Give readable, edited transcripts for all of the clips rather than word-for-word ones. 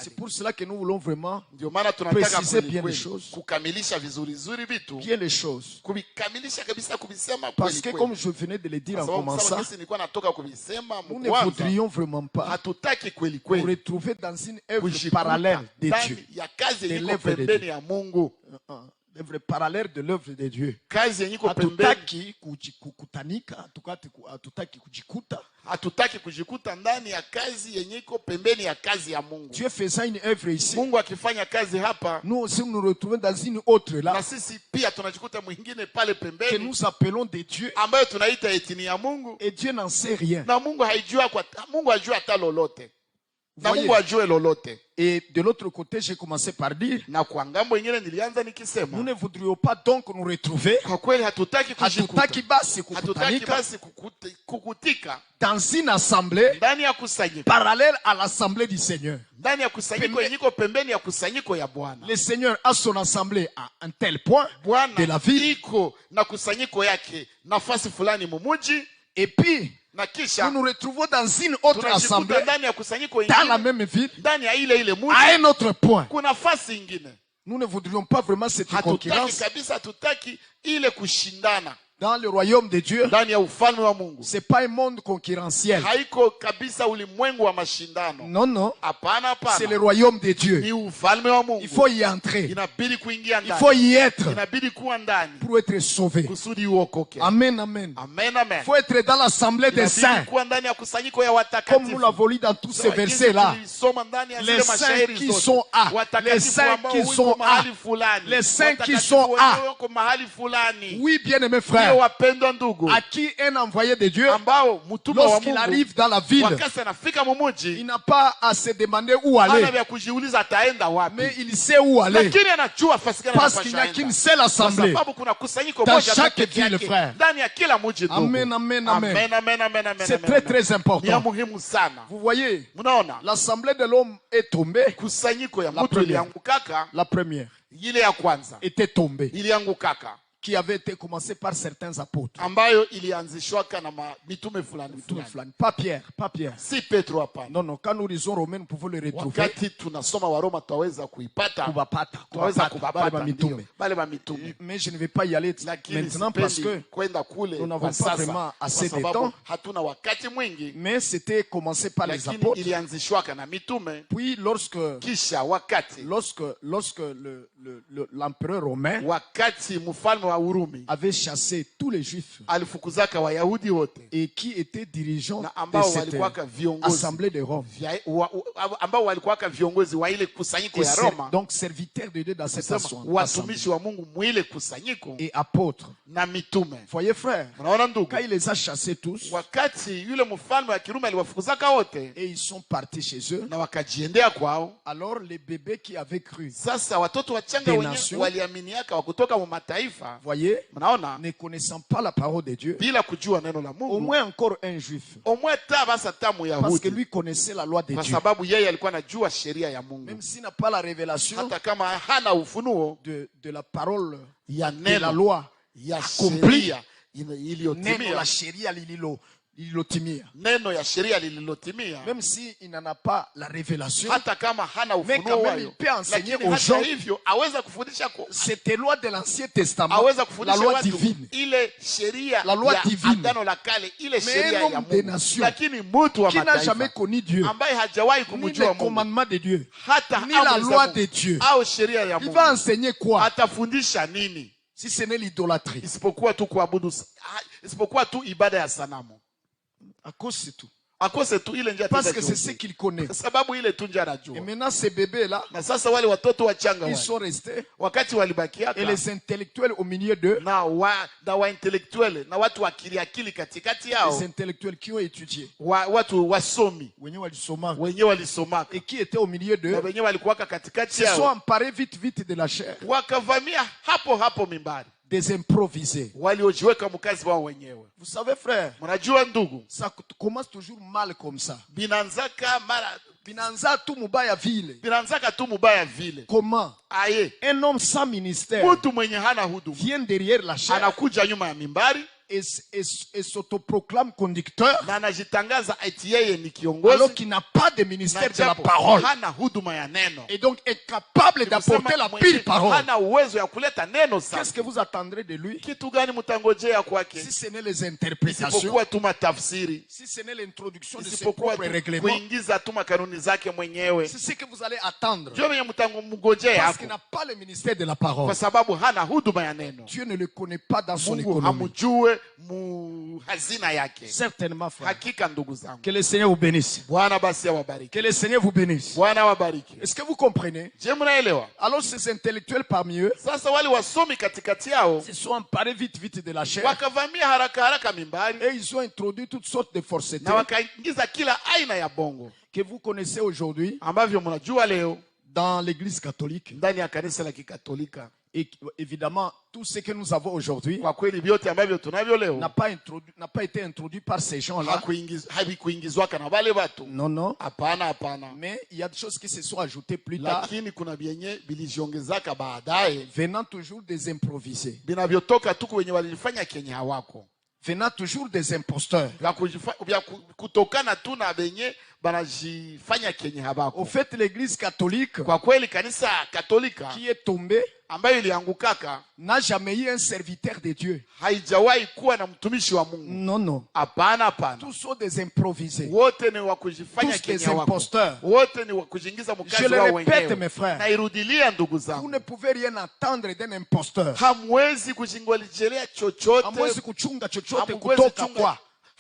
C'est pour cela que nous voulons vraiment préciser bien les choses. Bien les choses. Parce que comme je venais de le dire en commençant, nous ne voudrions vraiment pas nous retrouver dans une œuvre parallèle de Dieu. De l'œuvre de Dieu. L'œuvre parallèle de l'œuvre de Dieu. Hatutaki kukutanika, hatutaki kujikuta. Hatutaki kujikuta ndani ya kazi yenye iko pembeni ya kazi ya Mungu. Dieu faisant une œuvre ici. Mungu akifanya kazi hapa, nous aussi nous retrouvons dans une autre là. Na sisi pia tunajikuta mwingine pale pembeni. Que nous appelons de Dieu. Ambayo tunaita etini ya Mungu. Et Dieu n'en sait rien. Na Mungu haijua Mungu hajua hata lolote. Na Mungu hajua lolote. Et de l'autre côté, j'ai commencé par dire, na kwa ngambo nyingine nilianza nikisema, nous ne voudrions pas donc nous retrouver kwa kweli hatutaki basi kukutika dans une assemblée ndani ya kusanyiko parallèle à l'assemblée du Seigneur. Ndani ya kusanyiko yenyiko pembeni ya kusanyiko ya Bwana. Le Seigneur a son assemblée à un tel point de la ville. Iko na kusanyiko yake nafasi fulani mumuji, et puis nous nous retrouvons dans une autre assemblée dans la même ville à un autre point. Nous ne voudrions pas vraiment cette concurrence. Dans le royaume de Dieu, ce n'est pas un monde concurrentiel. Non, non. C'est le royaume de Dieu. Il faut y entrer. Il faut y être pour être sauvé. Amen, amen. Il faut être dans l'assemblée des saints. Comme nous l'avons lu dans tous ces versets-là. Les saints qui sont à. Les saints qui sont à. Les saints qui sont à. Oui, bien-aimés frères. À qui un envoyé de Dieu, lorsqu'il arrive dans la ville, il n'a pas à se demander où aller, mais il sait où aller, parce qu'il n'y a qu'une seule assemblée dans chaque ville, frère. Amen, amen, amen. C'est très très important. Vous voyez, l'assemblée de l'homme est tombée. La première était tombée, qui avait été commencé par certains apôtres. Pas Pierre, pas Pierre. Si Petro hapana. Non, non, quand nous lisons Romains, nous pouvons le retrouver. Wakati tunasoma Waroma tutaweza kuipata. Mais je ne vais pas y aller maintenant parce que nous n'avons pas vraiment assez de temps. Mais c'était commencé par les apôtres. Puis lorsque l'empereur romain avait chassé tous les juifs et qui étaient dirigeants de cette assemblée de Rome, donc serviteurs de Dieu dans cette assemblée et apôtres. Voyez frère, quand il les a chassés tous et ils sont partis chez eux, alors les bébés qui avaient cru des nations, voyez, ne connaissant pas la parole de Dieu, au moins encore un juif, parce que lui connaissait la loi de Dieu, même s'il n'a pas la révélation de la parole de la loi accomplie, la chéria même s'il n'en a pas la révélation, mais quand même il peut enseigner aux gens cette loi de l'Ancien Testament, la loi divine, la loi divine. Mais un homme des nations qui n'a jamais connu Dieu, ni les commandements de Dieu, ni la loi de Dieu, il va enseigner quoi si ce n'est l'idolâtrie? À cause c'est tout. Parce que c'est ce qu'il connaît. Et maintenant ces bébés-là, ils sont restés. Et les intellectuels au milieu d'eux, les intellectuels qui ont étudié, et qui étaient au milieu d'eux, se sont emparés vite de la chair, des improvisés. Vous savez frère, ça commence toujours mal comme ça. Comment un homme sans ministère vient derrière la chair et s'autoproclame conducteur alors qu'il n'a pas de ministère de la parole. Et donc est capable d'apporter la pile parole. Qu'est-ce que vous attendrez de lui? Si ce n'est les interprétations, si ce n'est l'introduction de ses propres règlements, c'est ce que vous allez attendre. Parce qu'il n'a pas le ministère de la parole. Dieu ne le connaît pas dans son économie. Certainement, frère. Que le Seigneur vous bénisse. Que le Seigneur vous bénisse. Est-ce que vous comprenez? Alors ces intellectuels parmi eux se sont emparés vite de la chair. Et ils ont introduit toutes sortes de faussetés que vous connaissez aujourd'hui dans l'église catholique. Et évidemment, tout ce que nous avons aujourd'hui n'a pas été introduit par ces gens-là. Non. Mais il y a des choses qui se sont ajoutées plus tard, venant toujours des improvisés, venant toujours des imposteurs. Au fait, l'église catholique qui est tombée n'a jamais eu un serviteur de Dieu. Non. Tous sont des improvisés. Tous des imposteurs. Je le répète, mes frères. Vous ne pouvez rien attendre d'un imposteur.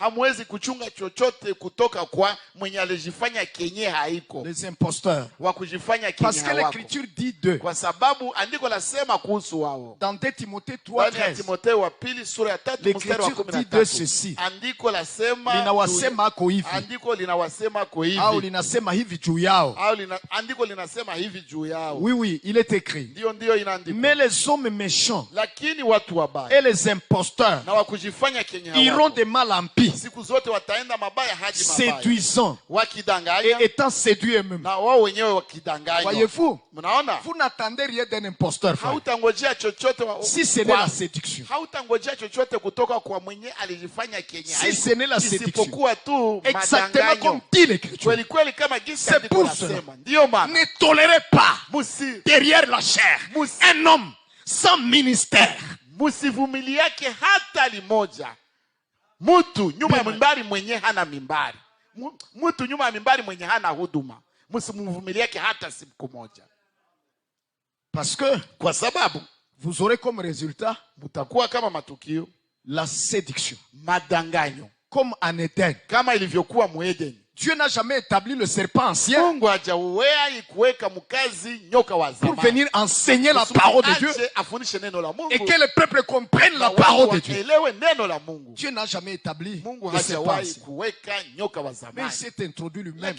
Hamwezi kuchunga chochote kutoka kwa mwenye alijifanya kenye haiko. Les imposteurs. Wa kujifanya kenye hawako. Parce que l'écriture dit d'eux. Kwa sababu andiko lasema kuhusu wao. Dans 2 Timothée 3:13. Timotheo wa pili sura ya 3 mstari wa 13. Andiko lasema linawasema ako hivi. Andiko linawasema ako hivi. Au linasema hivi juu yao. Andiko linasema hivi juu yao. Oui, il est écrit. Ndio inaandikwa. Mais les hommes méchants. Lakini watu wabaya. Et les imposteurs. Na wa kujifanya kenye hawako. Iront de mal en pis. Siku zote wataenda mabaya hadi mabaya. Séduisant. Wakidanganya. Et étant séduits eux-mêmes. Na wao wenyewe wakidanganya. Voyez-vous? Mnaona? Vous n'attendez rien d'un imposteur. Hautangojea chochote si ce n'est la séduction. Hautangojea chochote kutoka kwa mwenye alijifanya kenye haiko. Si ce n'est la séduction. Isipokuwa tu exactement comme dit l'écriture. Kweli kama jinsi andiko lasema. Ndio maana. Ne tolérez pas derrière la chair un homme sans ministère. Musivumiliake hata limoja. Mutu nyuma ya mimbari mwenye hana mimbari. Mutu nyuma ya mimbari mwenye hana huduma. Msimvumiliake hata siku moja. Parce que kwa sababu vous aurez comme résultat mutakuwa kama matukio la séduction. Madanganyo. Comme en Éden. Kama ilivyokuwa mu Eden. Dieu n'a jamais établi le serpent ancien pour venir enseigner la parole de Dieu et que le peuple comprenne la parole de Dieu. Dieu n'a jamais établi le serpent ancien. Mais il s'est introduit lui-même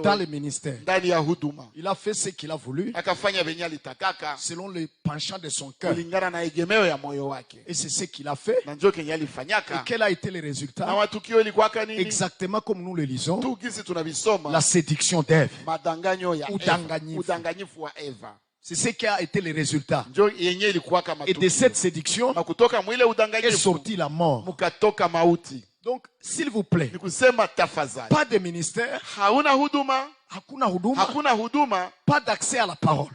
dans le ministère. Il a fait ce qu'il a voulu selon le penchant de son cœur. Et c'est ce qu'il a fait. Et quel a été le résultat? Exactement comme nous le lisons, la séduction d'Ève. C'est ce qui a été le résultat. Et de cette séduction est sortie la mort. Donc, s'il vous plaît, pas de ministère, hakuna huduma, pas d'accès à la parole.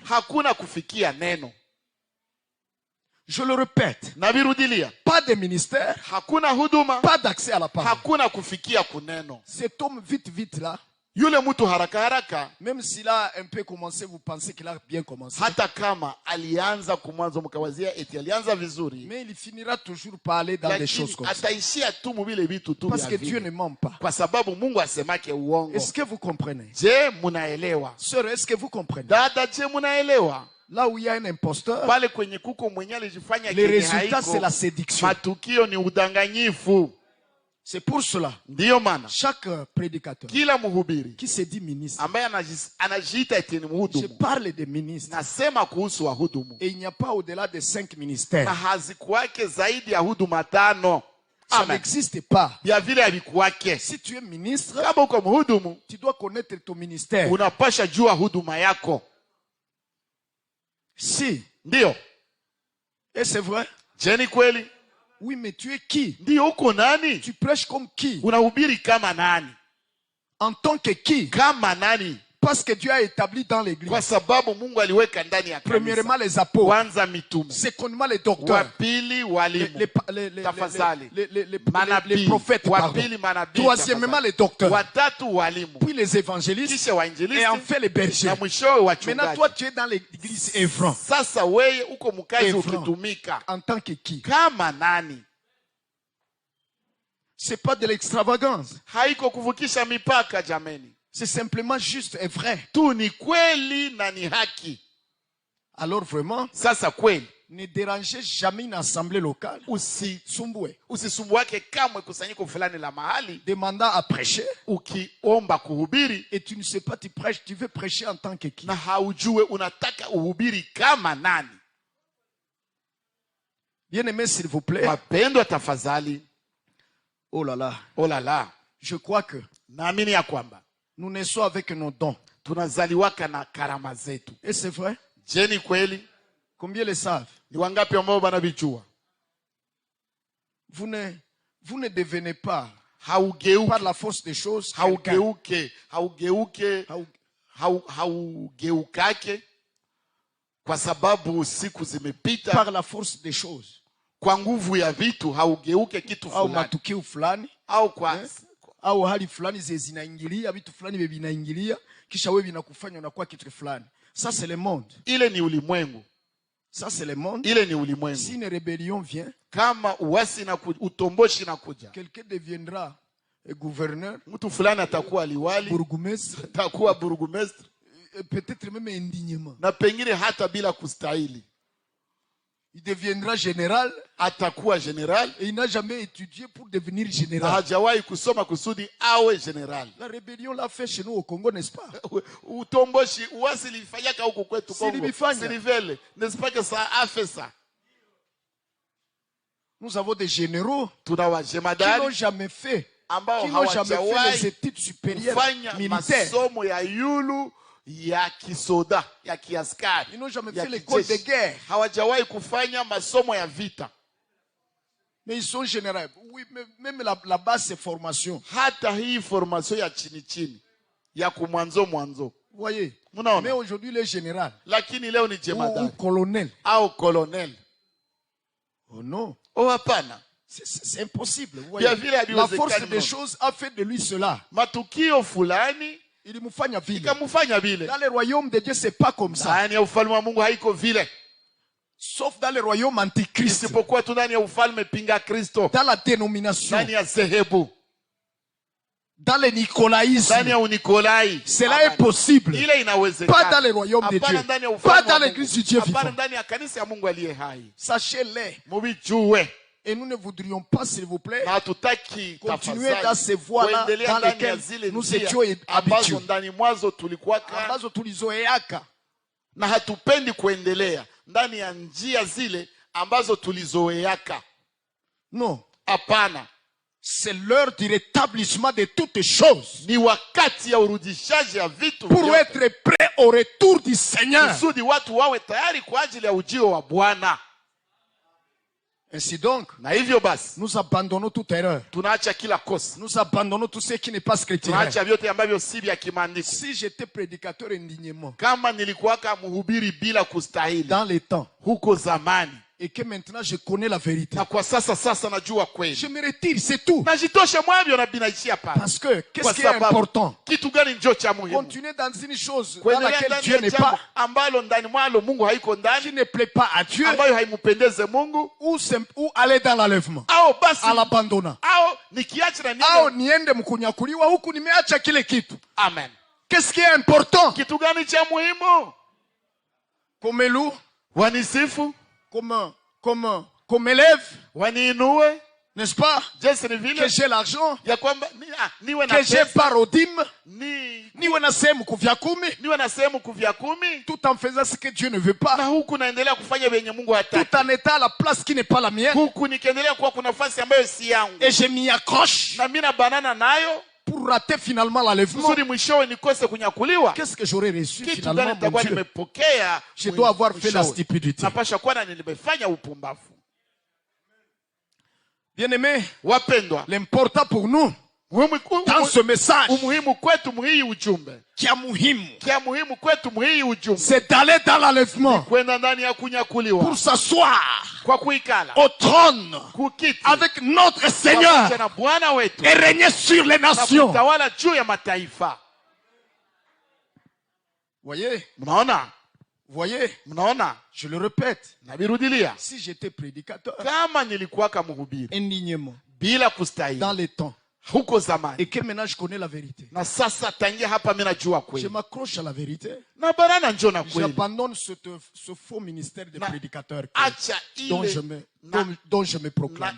Je le répète. Pas de ministère. Pas d'accès à la parole. Cet homme vite là. Même s'il a un peu commencé, vous pensez qu'il a bien commencé. Mais il finira toujours par aller dans des choses comme ça. Parce que Dieu ne ment pas. Est-ce que vous comprenez? Sœur, est-ce que vous comprenez? Là où il y a un imposteur, le résultat c'est la séduction. C'est pour cela, chaque prédicateur qui se dit ministre, je parle de ministre, et il n'y a pas au-delà de 5 ministères. Ça n'existe pas. Si tu es ministre, tu dois connaître ton ministère. Si. Ndio. Et c'est vrai. Jeni kweli. Oui, mais tu es qui? Ndio uko nani? Tu prêches comme qui? Unahubiri kama nani? En tant que qui? Kama nani? Parce que Dieu a établi dans l'église. Kwa sababu Mungu aliweka ndani ya kanisa. Premièrement les apôtres. Kwanza mitume. Secondement les docteurs. Wapili walimu. Tafadhali. Les prophètes. Wapili manabii. Troisièmement les docteurs. Watatu walimu. Puis les évangélistes. Kisha wainjilisti. Et enfin les bergers. Na mwishowe wachungaji. Maintenant toi tu es dans l'église œuvrant. Sasa wewe uko mkazi ukitumika. En tant que qui? Kama nani? C'est pas de l'extravagance. Haiko kuvukisha mipaka jameni. C'est simplement juste et vrai. Tu ni kweli na ni haki. Alors vraiment, sasa kweli, ne dérangez jamais une assemblée locale. Usisumbuake kamwe kusanyiko fulani la mahali. Demandant à prêcher. Ukiomba kuhubiri. Et tu ne sais pas, tu prêches, tu veux prêcher en tant que qui? Na haujue unataka uhubiri kama nani. Bien-aimés, s'il vous plaît. Wapendwa tafadhali. Oh là là. Oh là là. Je crois que naamini ya kwamba nous naissons avec nos dons. Tunazaliwaka na karama zetu. Et c'est vrai? Je ni kweli? Combien le savent? Ni wangapi ambao wanabijua? Vous ne devenez pas haugeuke par la force des choses. Haugeukake kwa sababu siku zimepita. Par la force des choses. Kwa nguvu ya vitu haugeuke kitu fulani. Au matukio fulani. Au kwa au hali fulani zinaingilia vitu fulani vinaingilia kisha wewe vinakufanya unakuwa kitu fulani. Ça c'est le monde. Ile ni ulimwengu. Ça c'est le monde. Ile ni ulimwengu. Si une rébellion vient, kama uasi na utomboshi na kuja, quelqu'un deviendra gouverneur, mtu fulani atakuwa liwali, bourgmestre, atakuwa bourgmestre, peut-être même indignement. Na pengine hata bila kustahili. Il deviendra général, atakuwa général, et il n'a jamais étudié pour devenir général. Hajawahi kusoma kusudi awe général. La rébellion l'a fait chez nous au Congo, n'est-ce pas? Utomboshi uasi lifanyaka huko kwetu Congo. Silivele, n'est-ce pas que ça a fait ça? Nous avons des généraux qui n'ont jamais fait, qui n'ont jamais fait les études supérieures militaires. Ya kisoda, ya kiaskari. Ils n'ont jamais fait l'école de guerre. Hawajawahi kufanya masomo ya vita. Mais ils sont généraux. Oui, même la base c'est formation. Hata hii formation ya chini chini. Ya kumwanzo mwanzo. Voyez. Munaona? Mais aujourd'hui les généraux. Lakini leo ni jemadari. Ou colonel. Au colonel. Oh non. Oh hapana. C'est impossible. Voyez. La force des choses a fait de lui cela. Matukio fulani ilimufanya vile. Ikamufanya vile. Dans le royaume de Dieu c'est pas comme ça. Ndani ya ufalme wa Mungu haiko vile. Sauf dans le royaume antichrist. Isipokuwa tu ndani ya ufalme pinga Kristo. Dans la dénomination. Ndani ya dhehebu. Dans le nicolaïsme. Ndani ya unikolai. Cela est possible. Ile inawezekana. Pas dans le royaume de Dieu. Pas dans l'église du Dieu vivant. Hapana ndani ya kanisa ya Mungu aliye hai. Sachez-le. Mubijue. Et nous ne voudrions pas, s'il vous plaît, continuer dans ces voies-là dans lesquelles nous étions habitués. Ambazo tulizoeaka. Na hatupendi kuendelea ndani ya njia zile ambazo tulizoeaka. Non. Hapana. C'est l'heure du rétablissement de toutes choses. Ni wakati ya urudishaji ya vitu pour être prêt au retour du Seigneur. Kusudi watu wawe tayari kwa ajili ya ujio wa Bwana. Ainsi donc, na hivyo basi, nous abandonnons toute erreur. Tunaacha kila kosa. Nous abandonnons tout ce qui n'est pas scripturel. Tunaacha vyote ambavyo si vya kimaandiko. Si j'étais prédicateur indignement, kama nilikuwaka mhubiri bila kustahili dans les temps, huko zamani, et que maintenant je connais la vérité, na kwa sasa najua kweli, je me retire, c'est tout. Najitosha mwavyo na binaishia pale. Parce que qu'est-ce qui est important? Kitu gani ndio cha muhimu? Continuer dans une chose dans laquelle Dieu n'est pas, ambalo ndani mwalo Mungu haiko ndani, qui ne plaît pas à Dieu, ambayo haimpendeze Mungu, ou aller dans l'enlèvement, basi à l'abandonnant, nikiacha na nini, niende mkunyakuliwa huku nimeacha kile kitu. Amen. Qu'est-ce qui est important? Kitu gani cha muhimu? Comme loup, wanisifu, comme élève, waniinue, n'est-ce pas? Que j'ai l'argent, ya kwamba que j'ai parodim, niwe na sehemu kuvya kumi, tout en faisant ce que Dieu ne veut pas, na huku naendelea kufanya venye Mungu hataki, tout en étant à la place qui n'est pas la mienne, huku nikiendelea kuwa kuna nafasi ambayo si yangu, et je m'y accroche, na mimi na banana nayo pour rater finalement l'enlèvement. Qu'est-ce que j'aurais reçu finalement, mon Dieu? Je dois avoir fait la stupidité. Bien-aimés, wapendwa, l'important pour nous dans ce message c'est d'aller dans l'enlèvement pour s'asseoir au trône avec notre Seigneur et régner sur les nations. Voyez, je le répète, si j'étais prédicateur indignement dans les temps et que maintenant je connais la vérité, je m'accroche à la vérité, j'abandonne ce faux ministère de prédicateur dont je me proclame.